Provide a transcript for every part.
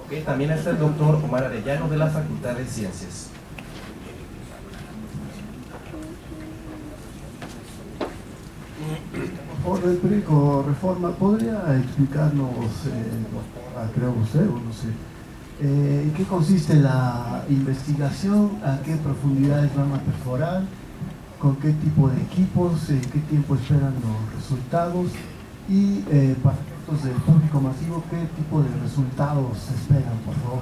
Ok, también está el doctor Omar Arellano de la Facultad de Ciencias. Por el periódico Reforma, ¿podría explicarnos, doctora, creo usted, o no sé, en qué consiste la investigación, a qué profundidades van a perforar, con qué tipo de equipos, en qué tiempo esperan los resultados y para efectos del público masivo, qué tipo de resultados esperan, por favor?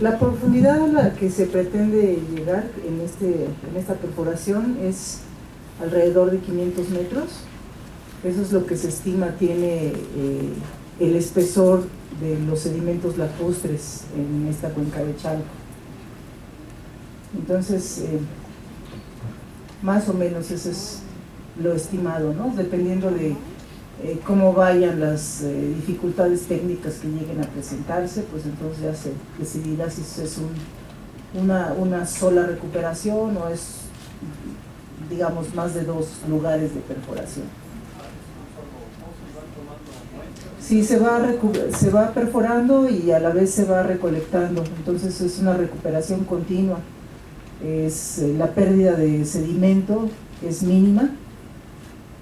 La profundidad a la que se pretende llegar en esta perforación es alrededor de 500 metros. Eso es lo que se estima tiene el espesor de los sedimentos lacustres en esta cuenca de Chalco. Entonces, más o menos eso es lo estimado, ¿no? Dependiendo de cómo vayan las dificultades técnicas que lleguen a presentarse, pues entonces ya se decidirá si es una sola recuperación o es, digamos, más de 2 lugares de perforación. Sí, se va perforando y a la vez se va recolectando, entonces es una recuperación continua. La pérdida de sedimento es mínima.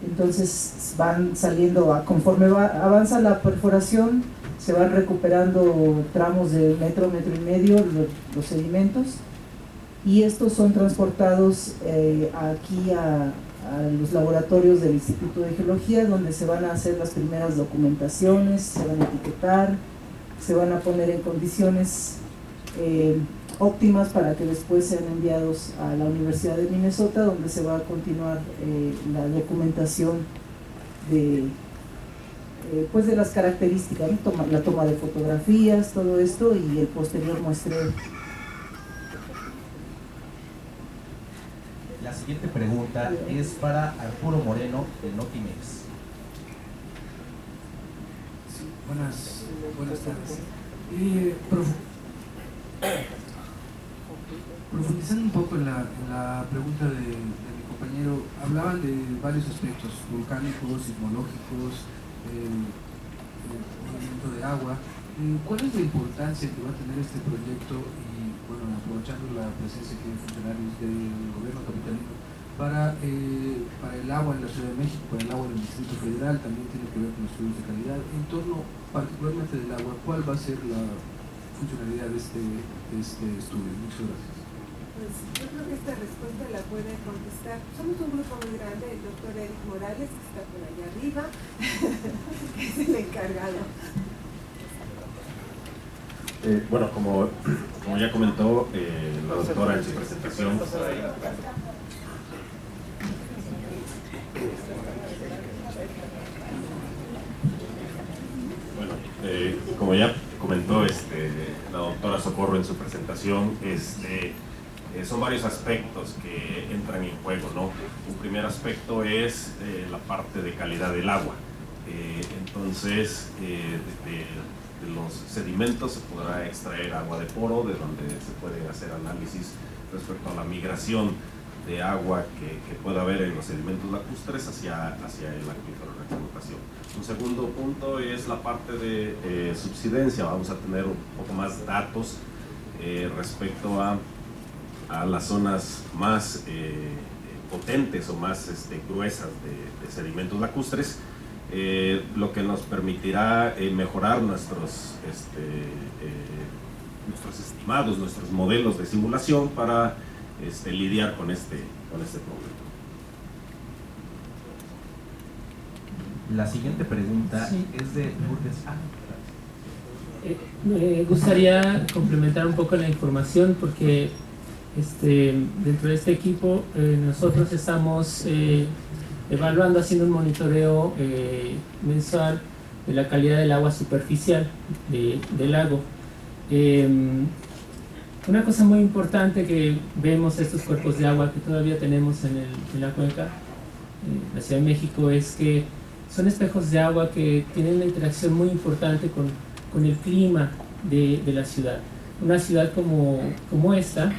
Entonces van saliendo, conforme avanza la perforación, se van recuperando tramos de metro, metro y medio los sedimentos, y estos son transportados aquí a los laboratorios del Instituto de Geología, donde se van a hacer las primeras documentaciones, se van a etiquetar, se van a poner en condiciones óptimas para que después sean enviados a la Universidad de Minnesota, donde se va a continuar la documentación pues de las características, ¿no? La toma de fotografías, todo esto, y el posterior muestreo. La siguiente pregunta es para Arturo Moreno de Notimex. Sí, buenas tardes. Profundizando un poco en la pregunta de mi compañero, hablaban de varios aspectos volcánicos, sismológicos, movimiento de agua. ¿Cuál es la importancia que va a tener este proyecto, y bueno, aprovechando la presencia que hay funcionarios del gobierno capitalino, para el agua en la Ciudad de México, para el agua en el Distrito Federal? También tiene que ver con estudios de calidad. En torno particularmente del agua, ¿cuál va a ser la funcionalidad de este estudio? Muchas gracias. Pues yo creo que esta respuesta la puede contestar. Somos un grupo muy grande, el doctor Eric Morales, que está por allá arriba, que es el encargado. Bueno, como ya comentó la doctora en su presentación, como ya comentó la doctora Socorro en su presentación, son varios aspectos que entran en juego, ¿no? Un primer aspecto es la parte de calidad del agua. Entonces, de los sedimentos se podrá extraer agua de poro, de donde se puede hacer análisis respecto a la migración de agua que pueda haber en los sedimentos lacustres hacia el acuífero de explotación. Un segundo punto es la parte de subsidencia. Vamos a tener un poco más datos respecto a las zonas más potentes o más gruesas de sedimentos lacustres, lo que nos permitirá mejorar nuestros estimados, nuestros modelos de simulación para lidiar con este problema. La siguiente pregunta es de Lourdes. Me gustaría complementar un poco la información, porque dentro de este equipo nosotros estamos evaluando, haciendo un monitoreo mensual de la calidad del agua superficial del lago. Una cosa muy importante que vemos estos cuerpos de agua que todavía tenemos en la cuenca, la Ciudad de México, es que son espejos de agua que tienen una interacción muy importante con el clima de la ciudad. Una ciudad como esta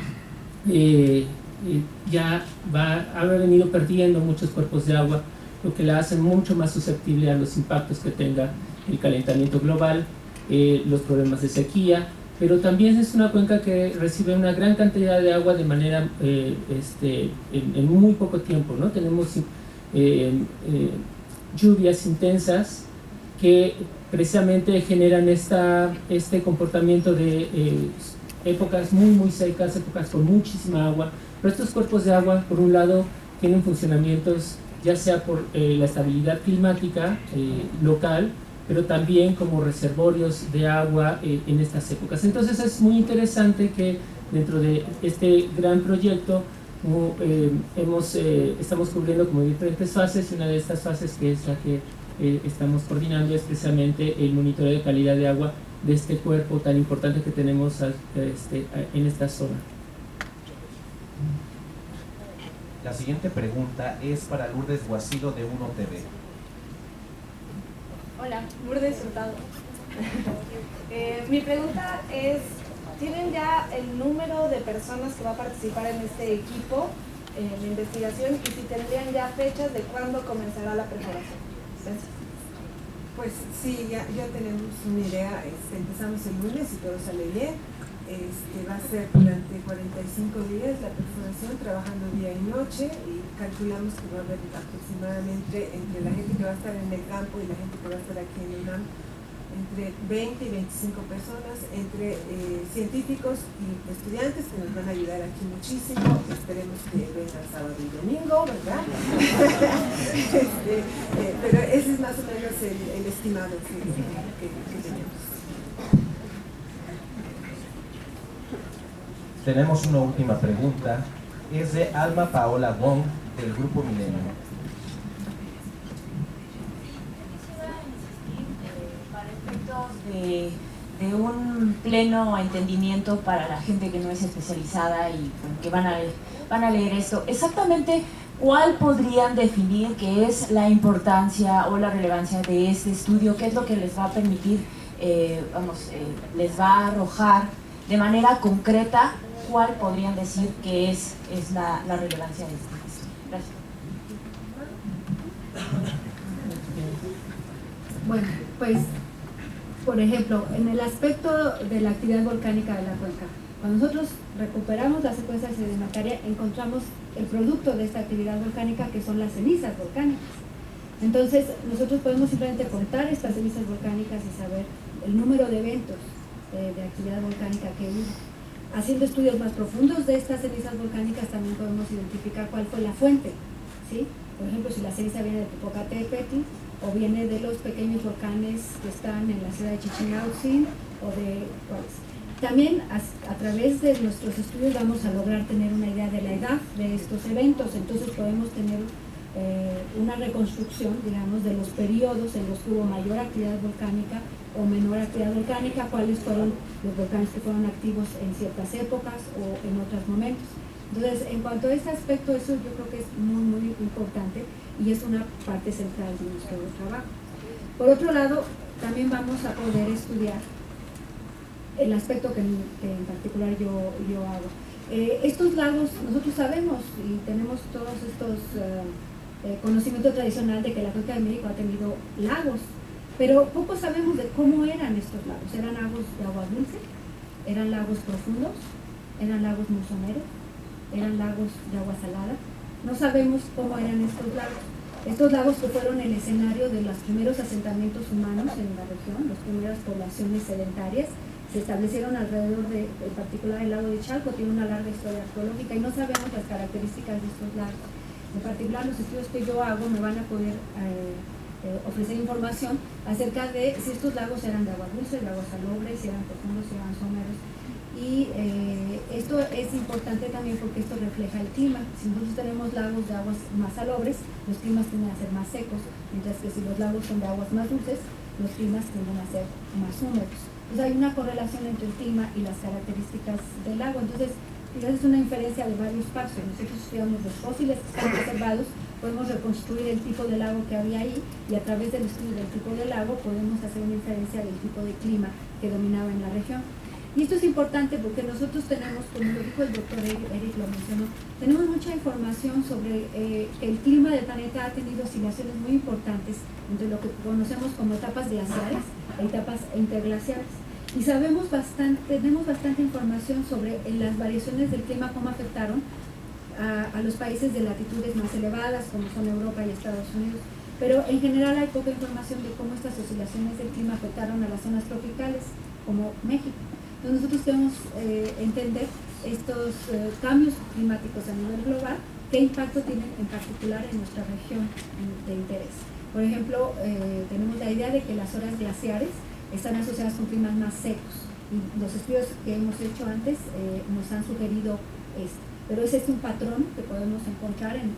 ya ha venido perdiendo muchos cuerpos de agua lo que la hace mucho más susceptible a los impactos que tenga el calentamiento global, los problemas de sequía, pero también es una cuenca que recibe una gran cantidad de agua de manera en muy poco tiempo, ¿no? Tenemos lluvias intensas que precisamente generan este comportamiento de épocas muy secas, épocas con muchísima agua, pero estos cuerpos de agua, por un lado, tienen funcionamientos ya sea por la estabilidad climática local, pero también como reservorios de agua en estas épocas. Entonces es muy interesante que dentro de este gran proyecto estamos cubriendo como diferentes fases, y una de estas fases, que es la que estamos coordinando, es precisamente el monitoreo de calidad de agua de este cuerpo tan importante que tenemos en esta zona. La siguiente pregunta es para Lourdes Guacido de 1TV. Hola, Lourdes Hurtado. Mi pregunta es, ¿tienen ya el número de personas que va a participar en este equipo, en la investigación, y si tendrían ya fechas de cuándo comenzará la preparación? Gracias. Pues sí, ya tenemos una idea. Empezamos el lunes y todo sale bien. Va a ser durante 45 días la perforación, trabajando día y noche, y calculamos que va a haber aproximadamente, entre la gente que va a estar en el campo y la gente que va a estar aquí en UNAM, entre 20 y 25 personas, entre científicos y estudiantes que nos van a ayudar aquí muchísimo. Esperemos que vengan sábado y domingo, ¿verdad? Pero ese es más o menos el estimado que tenemos. Tenemos una última pregunta, es de Alma Paola Wong del Grupo Milenio. Para efectos de un pleno entendimiento para la gente que no es especializada y que van a leer esto, exactamente ¿cuál podrían definir que es la importancia o la relevancia de este estudio? ¿Qué es lo que les va a permitir, les va a arrojar de manera concreta? ¿Cuál podrían decir que es la relevancia de este estudio? Gracias. Bueno, pues, por ejemplo, en el aspecto de la actividad volcánica de la cuenca, cuando nosotros recuperamos la secuencia sedimentaria, encontramos el producto de esta actividad volcánica, que son las cenizas volcánicas. Entonces, nosotros podemos simplemente contar estas cenizas volcánicas y saber el número de eventos de actividad volcánica que hubo. Haciendo estudios más profundos de estas cenizas volcánicas, también podemos identificar cuál fue la fuente, ¿sí? Por ejemplo, si la ceniza viene de Popocatépetl o viene de los pequeños volcanes que están en la ciudad de Chichinautzin, o de cuáles. También a través de nuestros estudios vamos a lograr tener una idea de la edad de estos eventos. Entonces podemos tener una reconstrucción, digamos, de los periodos en los que hubo mayor actividad volcánica o menor actividad volcánica, cuáles fueron los volcanes que fueron activos en ciertas épocas o en otros momentos. Entonces, en cuanto a este aspecto, eso yo creo que es muy importante y es una parte central de nuestro trabajo. Por otro lado, también vamos a poder estudiar el aspecto que en particular yo hago. Estos lagos, nosotros sabemos y tenemos todos estos conocimiento tradicional de que la cuenca de México ha tenido lagos, pero poco sabemos de cómo eran estos lagos. ¿Eran lagos de agua dulce? ¿Eran lagos profundos? ¿Eran lagos monzoneros? ¿Eran lagos de agua salada? No sabemos cómo eran estos lagos. Estos lagos que fueron el escenario de los primeros asentamientos humanos en la región, las primeras poblaciones sedentarias, se establecieron alrededor en particular el lago de Chalco, tiene una larga historia arqueológica y no sabemos las características de estos lagos. En particular, los estudios que yo hago me van a poder ofrecer información acerca de si estos lagos eran de agua dulce, de agua salobre, si eran profundos, si eran someros. Y esto es importante también porque esto refleja el clima. Si nosotros tenemos lagos de aguas más salobres, los climas tienden a ser más secos, mientras que si los lagos son de aguas más dulces, los climas tienden a ser más húmedos. Entonces hay una correlación entre el clima y las características del lago. Entonces, quizás es una inferencia de varios pasos. Nosotros estudiamos los fósiles que están preservados, podemos reconstruir el tipo de lago que había ahí y a través del estudio del tipo de lago podemos hacer una inferencia del tipo de clima que dominaba en la región. Y esto es importante porque nosotros tenemos, como lo dijo el doctor Eric lo mencionó, tenemos mucha información sobre el clima del planeta ha tenido oscilaciones muy importantes entre lo que conocemos como etapas glaciares e etapas interglaciares. Y tenemos bastante información sobre las variaciones del clima, cómo afectaron a los países de latitudes más elevadas, como son Europa y Estados Unidos. Pero en general hay poca información de cómo estas oscilaciones del clima afectaron a las zonas tropicales, como México. Entonces nosotros queremos entender estos cambios climáticos a nivel global, qué impacto tienen en particular en nuestra región de interés. Por ejemplo, tenemos la idea de que las horas glaciares están asociadas con climas más secos. Y los estudios que hemos hecho antes nos han sugerido esto. Pero es un patrón que podemos encontrar en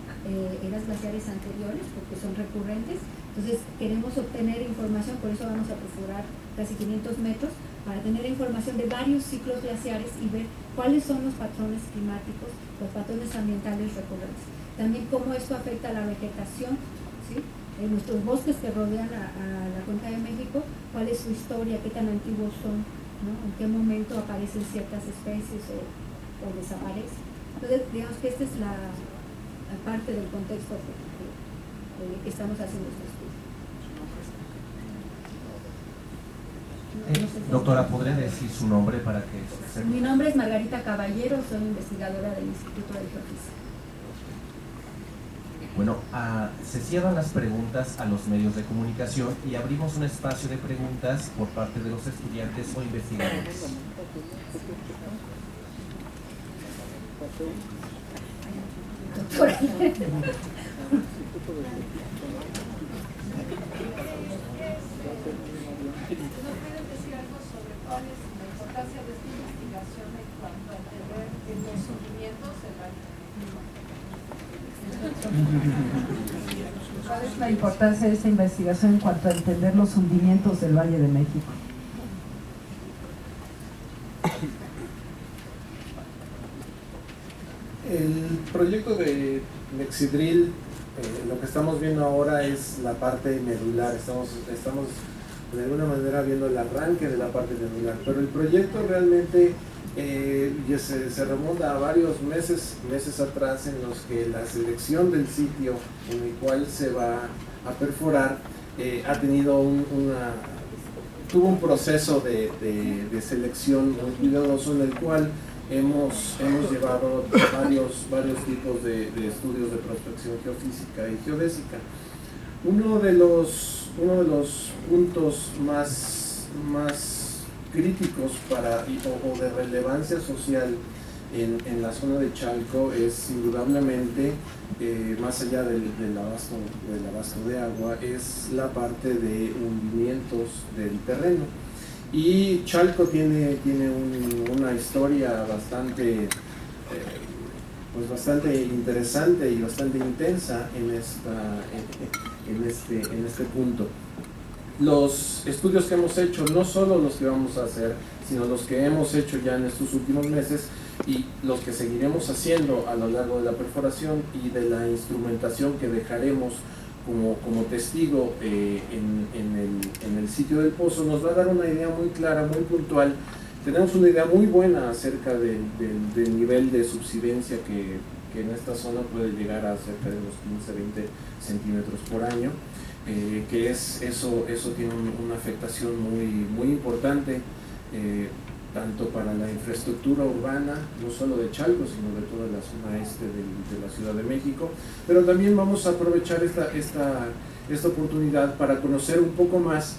eras glaciares anteriores, porque son recurrentes. Entonces queremos obtener información, por eso vamos a perforar casi 500 metros, para tener información de varios ciclos glaciares y ver cuáles son los patrones climáticos, los patrones ambientales recurrentes. También cómo esto afecta a la vegetación, ¿sí? En nuestros bosques que rodean a la cuenca de México, cuál es su historia, qué tan antiguos son, ¿no? En qué momento aparecen ciertas especies o desaparecen. Entonces, digamos que esta es la parte del contexto que estamos haciendo este estudio. Doctora, ¿podría decir su nombre para que se... Mi nombre es Margarita Caballero, soy investigadora del Instituto de Geofísica. Bueno, se cierran las preguntas a los medios de comunicación y abrimos un espacio de preguntas por parte de los estudiantes o investigadores. Doctora. ¿Cuál es la importancia de esta investigación en cuanto a entender los hundimientos del Valle de México? El proyecto de Mexidril, lo que estamos viendo ahora es la parte medular, estamos de alguna manera viendo el arranque de la parte medular, pero el proyecto realmente ya se remonta a varios meses atrás, en los que la selección del sitio en el cual se va a perforar ha tenido tuvo un proceso de selección muy cuidadoso, en el cual hemos llevado varios tipos de estudios de prospección geofísica y geodésica. Uno de los puntos más críticos o de relevancia social en la zona de Chalco es indudablemente, más allá del abasto de agua, es la parte de hundimientos del terreno. Y Chalco tiene una historia bastante interesante y bastante intensa en este punto. Los estudios que hemos hecho, no solo los que vamos a hacer, sino los que hemos hecho ya en estos últimos meses y los que seguiremos haciendo a lo largo de la perforación y de la instrumentación que dejaremos como testigo en el sitio del pozo, nos va a dar una idea muy clara, muy puntual. Tenemos una idea muy buena acerca del nivel de subsidencia que en esta zona puede llegar a cerca de unos 15-20 centímetros por año, que eso tiene una afectación muy importante, tanto para la infraestructura urbana, no solo de Chalco, sino de toda la zona este de la Ciudad de México. Pero también vamos a aprovechar esta oportunidad para conocer un poco más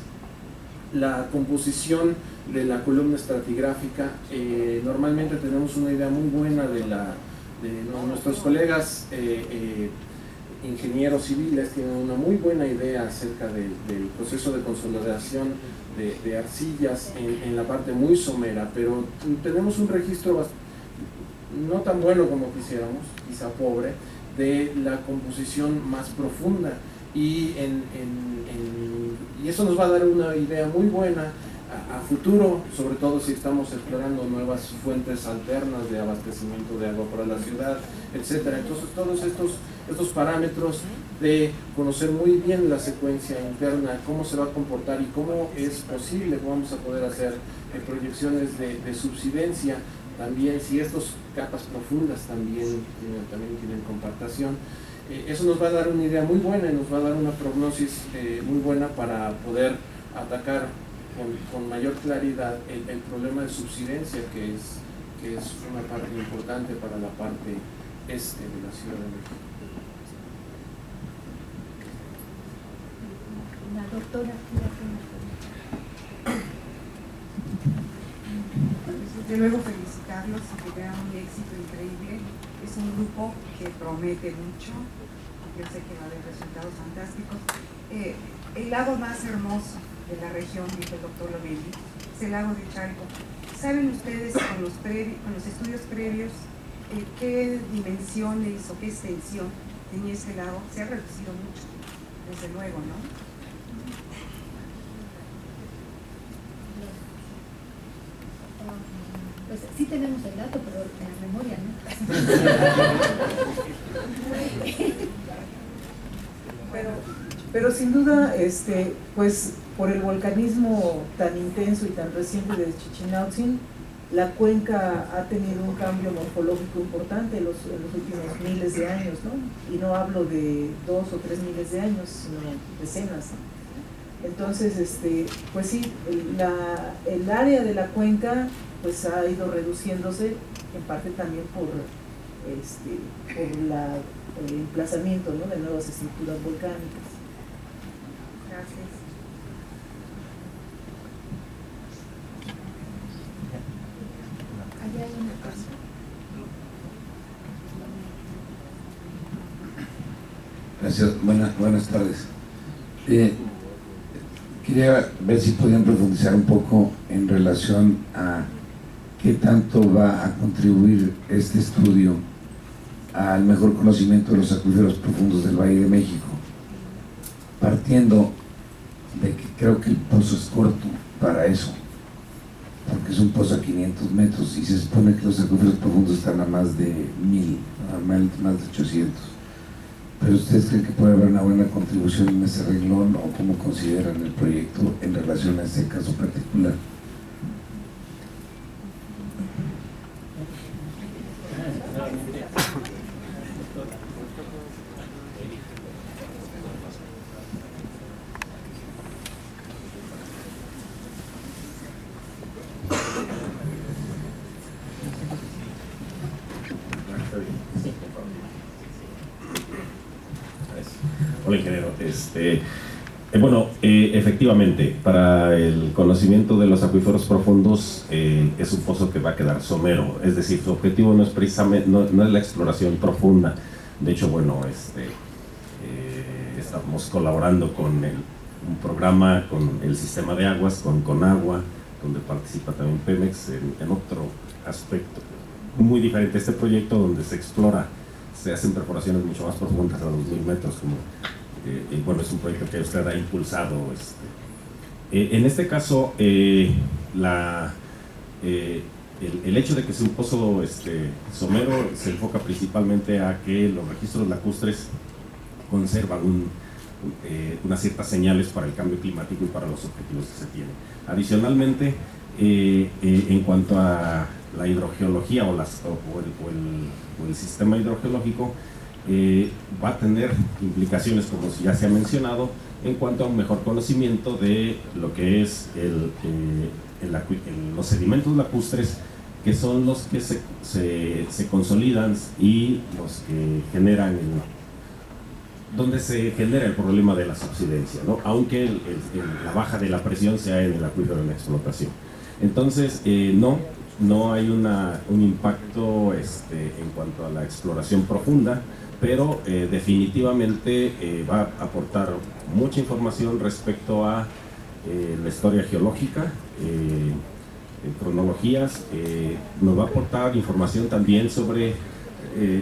la composición de la columna estratigráfica. Normalmente tenemos una idea muy buena de nuestros colegas ingenieros civiles tienen una muy buena idea acerca del proceso de consolidación de arcillas en la parte muy somera, pero tenemos un registro no tan bueno como quisiéramos, quizá pobre, de la composición más profunda, y eso nos va a dar una idea muy buena a futuro, sobre todo si estamos explorando nuevas fuentes alternas de abastecimiento de agua para la ciudad, etcétera. Entonces todos estos parámetros de conocer muy bien la secuencia interna, cómo se va a comportar y cómo es posible que vamos a poder hacer proyecciones de subsidencia, también si estas capas profundas también tienen compactación. Eso nos va a dar una idea muy buena y nos va a dar una prognosis muy buena para poder atacar con mayor claridad el problema de subsidencia, que es una parte importante para la parte este de la Ciudad de México. La doctora. Desde luego felicitarlos y que vean un éxito increíble. Es un grupo que promete mucho. Yo sé que va a haber resultados fantásticos. El lago más hermoso de la región, dijo el doctor Lomelí, es el lago de Chalco. ¿Saben ustedes con los estudios previos qué dimensiones o qué extensión tenía este lago? Se ha reducido mucho, desde luego, ¿no? Pues sí tenemos el dato, pero en la memoria, ¿no? Pero sin duda, pues por el volcanismo tan intenso y tan reciente de Chichinautzin, la cuenca ha tenido un cambio morfológico importante en los últimos miles de años, ¿no? Y no hablo de 2 o 3 miles de años, sino decenas, ¿no? Entonces, pues sí, el área de la cuenca pues ha ido reduciéndose, en parte también por el emplazamiento, ¿no?, de nuevas estructuras volcánicas. Gracias. Allá hay una cosa. Gracias, buenas tardes. Quería ver si podían profundizar un poco en relación a qué tanto va a contribuir este estudio al mejor conocimiento de los acuíferos profundos del Valle de México, partiendo de que creo que el pozo es corto para eso, porque es un pozo a 500 metros y se supone que los acuíferos profundos están a más de 1000, normalmente más de 800. ¿Pero ustedes creen que puede haber una buena contribución en ese renglón, o cómo consideran el proyecto en relación a ese caso particular? Hola, ingeniero. Bueno, efectivamente, para el conocimiento de los acuíferos profundos es un pozo que va a quedar somero, es decir, su objetivo no es precisamente, no es la exploración profunda. De hecho, bueno, estamos colaborando con un programa con el sistema de aguas, con Agua, donde participa también Pemex en otro aspecto muy diferente a este proyecto, donde se explora, se hacen perforaciones mucho más profundas, a 2000 metros, como bueno, es un proyecto que usted ha impulsado. En este caso, el hecho de que sea un pozo somero se enfoca principalmente a que los registros lacustres conservan unas ciertas señales para el cambio climático y para los objetivos que se tienen. Adicionalmente, en cuanto a la hidrogeología o el sistema hidrogeológico, va a tener implicaciones, como ya se ha mencionado, en cuanto a un mejor conocimiento de lo que es los sedimentos lacustres, que son los que se consolidan y los que generan donde se genera el problema de la subsidencia, ¿no? Aunque la baja de la presión sea en el acuífero en explotación. Entonces, no hay un impacto en cuanto a la exploración profunda, pero definitivamente va a aportar mucha información respecto a la historia geológica, cronologías, nos va a aportar información también sobre,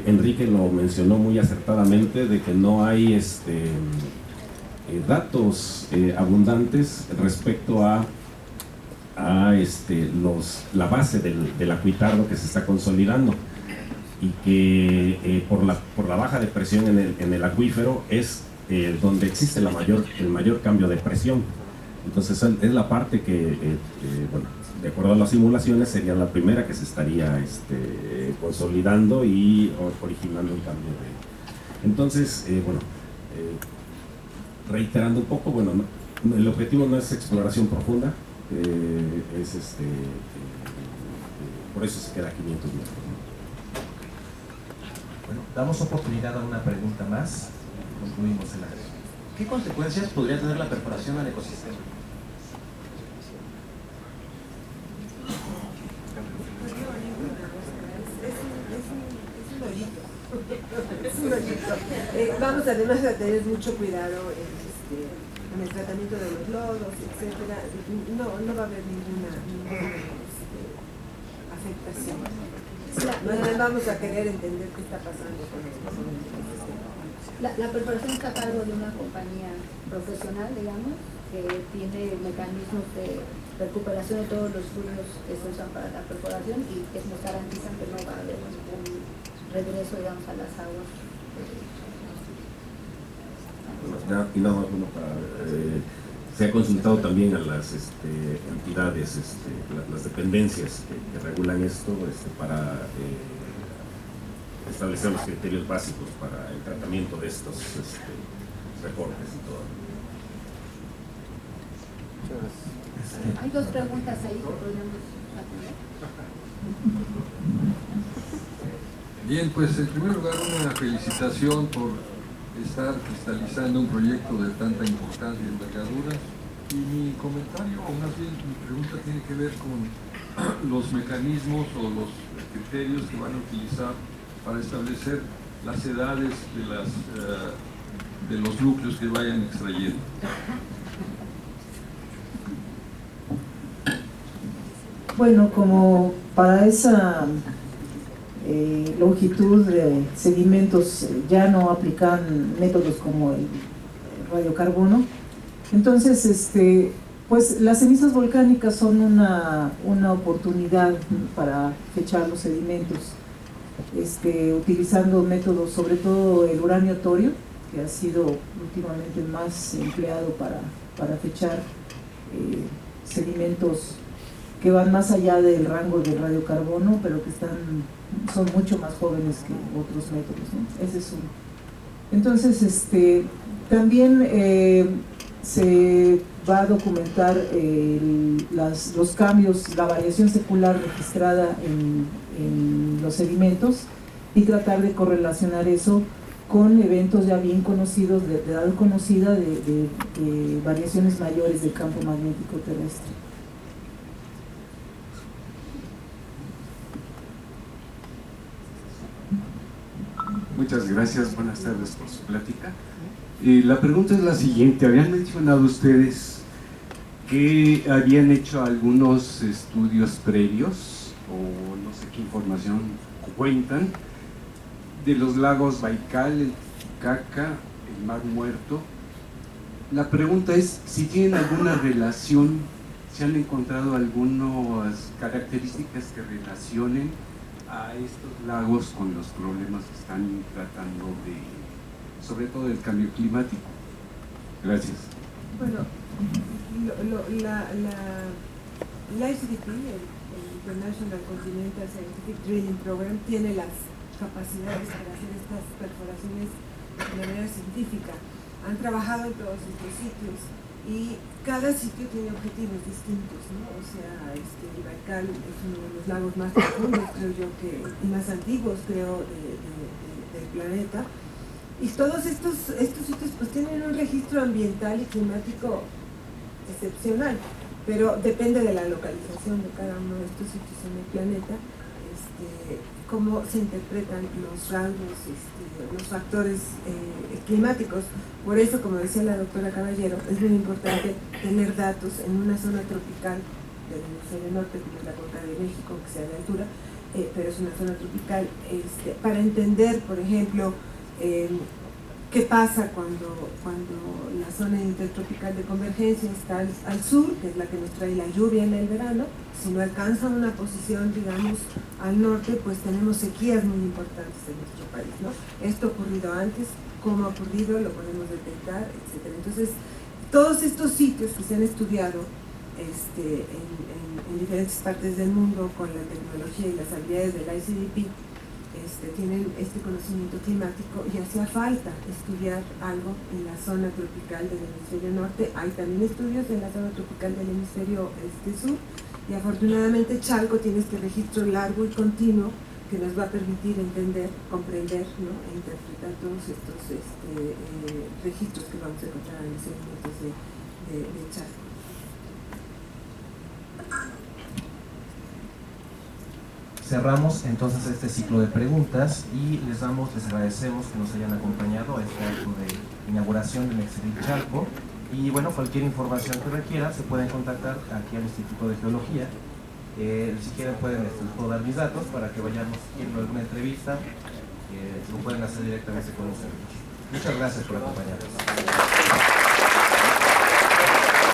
Enrique lo mencionó muy acertadamente, de que no hay datos abundantes respecto a la base del acuitardo que se está consolidando. y que por la baja de presión en el acuífero es donde existe el mayor cambio de presión. Entonces es la parte que, bueno, de acuerdo a las simulaciones, sería la primera que se estaría consolidando y originando un cambio de... Entonces, bueno, reiterando un poco, bueno, el objetivo no es exploración profunda, por eso se queda 500 metros. Bueno, damos oportunidad a una pregunta más. Concluimos el área. ¿Qué consecuencias podría tener la perforación al ecosistema? Es un hoyito. Vamos además a tener mucho cuidado en el tratamiento de los lodos, etcétera. No va a haber ninguna afectación. Vamos a querer entender qué está pasando con el ecosistema. La perforación está a cargo de una compañía profesional, digamos, que tiene mecanismos de recuperación de todos los fluidos que se usan para la perforación y que nos garantizan que no va a haber ningún regreso, digamos, a las aguas. Y nada más, bueno, se ha consultado también a las entidades, las dependencias que regulan esto, para establecer los criterios básicos para el tratamiento de estos recortes y todo. Hay dos preguntas ahí que podríamos atender. Bien, pues en primer lugar una felicitación por estar cristalizando un proyecto de tanta importancia y envergadura. Y mi comentario, o más bien mi pregunta, tiene que ver con los mecanismos o los criterios que van a utilizar para establecer las edades de los núcleos que vayan extrayendo. Bueno, como para esa longitud de sedimentos ya no aplican métodos como el radiocarbono, entonces pues las cenizas volcánicas son una oportunidad para fechar los sedimentos, utilizando métodos, sobre todo el uranio torio, que ha sido últimamente más empleado para fechar sedimentos que van más allá del rango del radiocarbono, pero que son mucho más jóvenes que otros métodos, ¿no? Ese es uno. Entonces, también se va a documentar los cambios, la variación secular registrada en los sedimentos y tratar de correlacionar eso con eventos ya bien conocidos, de edad conocida, de variaciones mayores del campo magnético terrestre. Muchas gracias, buenas tardes por su plática. La pregunta es la siguiente: habían mencionado ustedes que habían hecho algunos estudios previos, o no sé qué información cuentan, de los lagos Baikal, el Titicaca, el Mar Muerto. La pregunta es si tienen alguna relación, si han encontrado algunas características que relacionen a estos lagos con los problemas que están tratando sobre todo del cambio climático. Gracias. Bueno, la ICDP, el International Continental Scientific Drilling Program, tiene las capacidades para hacer estas perforaciones de manera científica. Han trabajado en todos estos sitios y cada sitio tiene objetivos distintos, ¿no? O sea, el Baikal es uno de los lagos más profundos, creo yo, y más antiguos, creo, del planeta. Y todos estos sitios pues tienen un registro ambiental y climático excepcional, pero depende de la localización de cada uno de estos sitios en el planeta, cómo se interpretan los rangos, los factores climáticos. Por eso, como decía la doctora Caballero, es muy importante tener datos en una zona tropical del hemisferio norte, como es la Cuenca de México, que sea de altura, pero es una zona tropical, para entender, por ejemplo, qué pasa cuando las zona intertropical de convergencia está al sur, que es la que nos trae la lluvia en el verano. Si no alcanza una posición, digamos, al norte, pues tenemos sequías muy importantes en nuestro país, ¿no? Esto ha ocurrido antes, cómo ha ocurrido, lo podemos detectar, etc. Entonces, todos estos sitios que se han estudiado en diferentes partes del mundo con la tecnología y las habilidades del ICDP, tienen este conocimiento climático, y hacía falta estudiar algo en la zona tropical del hemisferio norte. Hay también estudios en la zona tropical del hemisferio sur, y afortunadamente Chalco tiene este registro largo y continuo que nos va a permitir entender, comprender, ¿no?, e interpretar todos estos registros que vamos a encontrar en los sedimentos de Chalco. Cerramos entonces este ciclo de preguntas y les agradecemos que nos hayan acompañado a este acto de inauguración del Nexidril Chalco. Y bueno, cualquier información que requiera se pueden contactar aquí al Instituto de Geología. Si quieren pueden dar mis datos para que vayamos haciendo alguna entrevista, lo pueden hacer directamente con nosotros. Muchas gracias por acompañarnos.